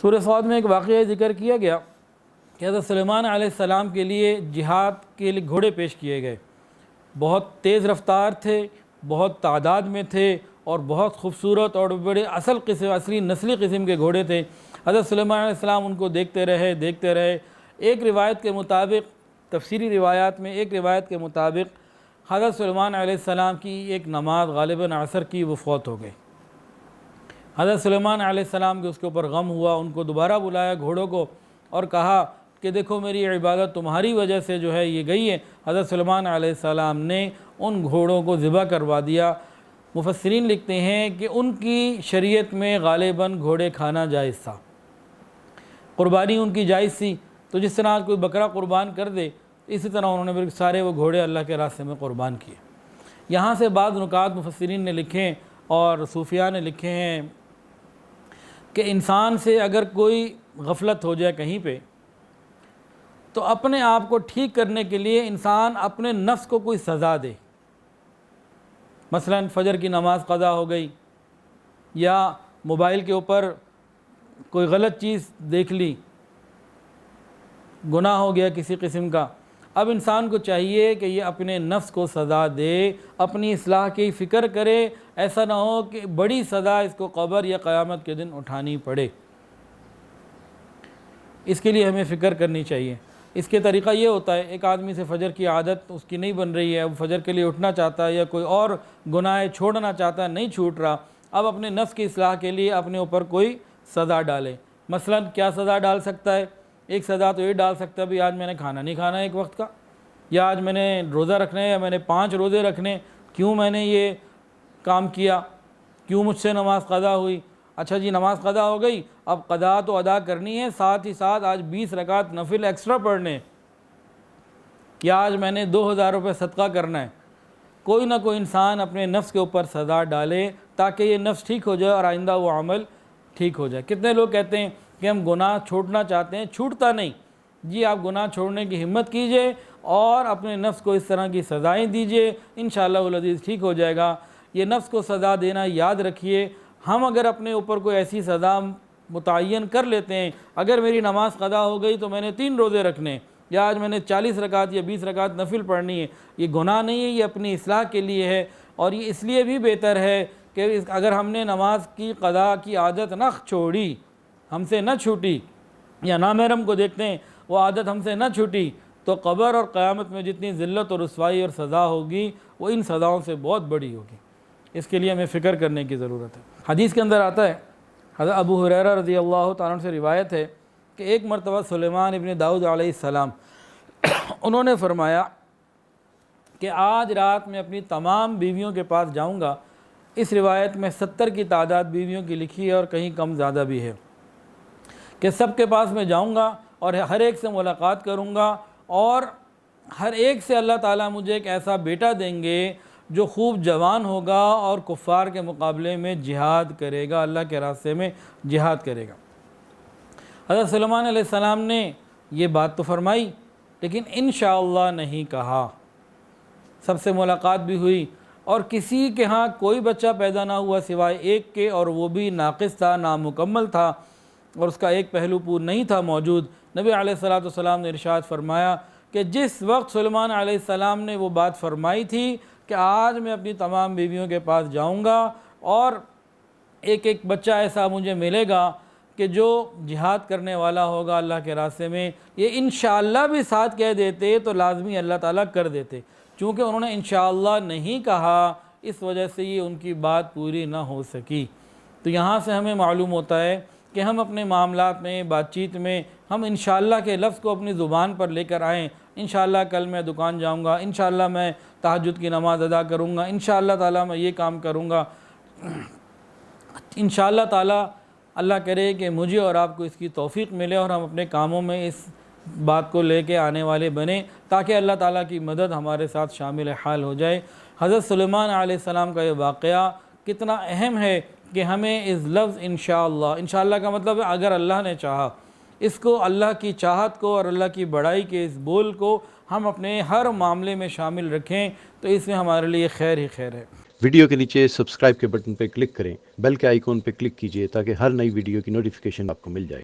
سورہ صاد میں ایک واقعہ ذکر کیا گیا کہ حضرت سلیمان علیہ السلام کے لیے جہاد کے لیے گھوڑے پیش کیے گئے، بہت تیز رفتار تھے، بہت تعداد میں تھے اور بہت خوبصورت اور بڑے اصلی نسلی قسم کے گھوڑے تھے۔ حضرت سلیمان علیہ السلام ان کو دیکھتے رہے۔ ایک روایت کے مطابق، تفسیری روایات میں ایک روایت کے مطابق حضرت سلیمان علیہ السلام کی ایک نماز غالباً عصر کی وہ فوت ہو گئی۔ حضرت سلیمان علیہ السلام کے اس کے اوپر غم ہوا، ان کو دوبارہ بلایا گھوڑوں کو اور کہا کہ دیکھو میری عبادت تمہاری وجہ سے جو ہے یہ گئی ہے۔ حضرت سلیمان علیہ السلام نے ان گھوڑوں کو ذبح کروا دیا۔ مفسرین لکھتے ہیں کہ ان کی شریعت میں غالباً گھوڑے کھانا جائز تھا، قربانی ان کی جائز تھی۔ تو جس طرح کوئی بکرا قربان کر دے، اسی طرح انہوں نے سارے وہ گھوڑے اللہ کے راستے میں قربان کیے۔ یہاں سے بعض نکات مفسرین نے لکھے اور صوفیاء نے لکھے ہیں کہ انسان سے اگر کوئی غفلت ہو جائے کہیں پہ، تو اپنے آپ کو ٹھیک کرنے کے لیے انسان اپنے نفس کو کوئی سزا دے۔ مثلا فجر کی نماز قضا ہو گئی، یا موبائل کے اوپر کوئی غلط چیز دیکھ لی، گناہ ہو گیا کسی قسم کا۔ اب انسان کو چاہیے کہ یہ اپنے نفس کو سزا دے، اپنی اصلاح کی فکر کرے، ایسا نہ ہو کہ بڑی سزا اس کو قبر یا قیامت کے دن اٹھانی پڑے۔ اس کے لیے ہمیں فکر کرنی چاہیے۔ اس کے طریقہ یہ ہوتا ہے، ایک آدمی سے فجر کی عادت اس کی نہیں بن رہی ہے، وہ فجر کے لیے اٹھنا چاہتا ہے یا کوئی اور گناہ چھوڑنا چاہتا ہے، نہیں چھوٹ رہا، اب اپنے نفس کی اصلاح کے لیے اپنے اوپر کوئی سزا ڈالے۔ مثلا کیا سزا ڈال سکتا ہے؟ ایک سزا تو یہ ڈال سکتا ہے بھی آج میں نے کھانا نہیں کھانا ایک وقت کا، یا آج میں نے روزہ رکھنا ہے، یا میں نے 5 روزے رکھنے، کیوں میں نے یہ کام کیا، کیوں مجھ سے نماز قضا ہوئی؟ اچھا جی نماز قضا ہو گئی، اب قضا تو ادا کرنی ہے، ساتھ ہی ساتھ آج 20 رکعت نفل ایکسٹرا پڑھنے، یا آج میں نے 2000 روپے صدقہ کرنا ہے۔ کوئی نہ کوئی انسان اپنے نفس کے اوپر سزا ڈالے تاکہ یہ نفس ٹھیک ہو جائے اور آئندہ وہ عمل ٹھیک ہو جائے۔ کتنے لوگ کہتے ہیں کہ ہم گناہ چھوڑنا چاہتے ہیں، چھوٹتا نہیں۔ جی آپ گناہ چھوڑنے کی ہمت کیجئے اور اپنے نفس کو اس طرح کی سزائیں دیجئے، انشاءاللہ العزیز ٹھیک ہو جائے گا۔ یہ نفس کو سزا دینا یاد رکھیے، ہم اگر اپنے اوپر کوئی ایسی سزا متعین کر لیتے ہیں، اگر میری نماز قضا ہو گئی تو میں نے 3 روزے رکھنے، یا آج میں نے 40 رکعت یا 20 رکعت نفل پڑھنی ہے، یہ گناہ نہیں ہے، یہ اپنی اصلاح کے لیے ہے۔ اور یہ اس لیے بھی بہتر ہے کہ اگر ہم نے نماز کی قضا کی عادت نہ چھوڑی، ہم سے نہ چھوٹی، یا نامحرم کو دیکھتے ہیں وہ عادت ہم سے نہ چھوٹی، تو قبر اور قیامت میں جتنی ذلت اور رسوائی اور سزا ہوگی وہ ان سزاؤں سے بہت بڑی ہوگی۔ اس کے لیے ہمیں فکر کرنے کی ضرورت ہے۔ حدیث کے اندر آتا ہے، حضرت ابو ہریرہ رضی اللہ تعالیٰ عنہ سے روایت ہے کہ ایک مرتبہ سلیمان ابن داؤد علیہ السلام انہوں نے فرمایا کہ آج رات میں اپنی تمام بیویوں کے پاس جاؤں گا۔ اس روایت میں 70 کی تعداد بیویوں کی لکھی ہے اور کہیں کم زیادہ بھی ہے، کہ سب کے پاس میں جاؤں گا اور ہر ایک سے ملاقات کروں گا، اور ہر ایک سے اللہ تعالیٰ مجھے ایک ایسا بیٹا دیں گے جو خوب جوان ہوگا اور کفار کے مقابلے میں جہاد کرے گا، اللہ کے راستے میں جہاد کرے گا۔ حضرت سلیمان علیہ السلام نے یہ بات تو فرمائی لیکن انشاءاللہ نہیں کہا۔ سب سے ملاقات بھی ہوئی اور کسی کے ہاں کوئی بچہ پیدا نہ ہوا سوائے ایک کے، اور وہ بھی ناقص تھا، نامکمل تھا، اور اس کا ایک پہلو پور نہیں تھا موجود۔ نبی علیہ السلام نے ارشاد فرمایا کہ جس وقت سلیمان علیہ السلام نے وہ بات فرمائی تھی کہ آج میں اپنی تمام بیویوں کے پاس جاؤں گا اور ایک ایک بچہ ایسا مجھے ملے گا کہ جو جہاد کرنے والا ہوگا اللہ کے راستے میں، یہ انشاءاللہ بھی ساتھ کہہ دیتے تو لازمی اللہ تعالیٰ کر دیتے۔ چونکہ انہوں نے انشاءاللہ نہیں کہا، اس وجہ سے یہ ان کی بات پوری نہ ہو سکی۔ تو یہاں سے ہمیں معلوم ہوتا ہے کہ ہم اپنے معاملات میں، بات چیت میں، ہم انشاءاللہ کے لفظ کو اپنی زبان پر لے کر آئیں۔ انشاءاللہ کل میں دکان جاؤں گا، انشاءاللہ میں تہجد کی نماز ادا کروں گا، انشاءاللہ تعالیٰ میں یہ کام کروں گا، انشاءاللہ تعالیٰ اللہ کرے کہ مجھے اور آپ کو اس کی توفیق ملے اور ہم اپنے کاموں میں اس بات کو لے کے آنے والے بنیں تاکہ اللہ تعالیٰ کی مدد ہمارے ساتھ شامل حال ہو جائے۔ حضرت سلیمان علیہ السلام کا یہ واقعہ کتنا اہم ہے کہ ہمیں اس لفظ انشاءاللہ کا مطلب ہے اگر اللہ نے چاہا، اس کو اللہ کی چاہت کو اور اللہ کی بڑائی کے اس بول کو ہم اپنے ہر معاملے میں شامل رکھیں تو اس میں ہمارے لیے خیر ہی خیر ہے۔ ویڈیو کے نیچے سبسکرائب کے بٹن پہ کلک کریں، بیل کے آئیکن پہ کلک کیجئے تاکہ ہر نئی ویڈیو کی نوٹیفیکیشن آپ کو مل جائے۔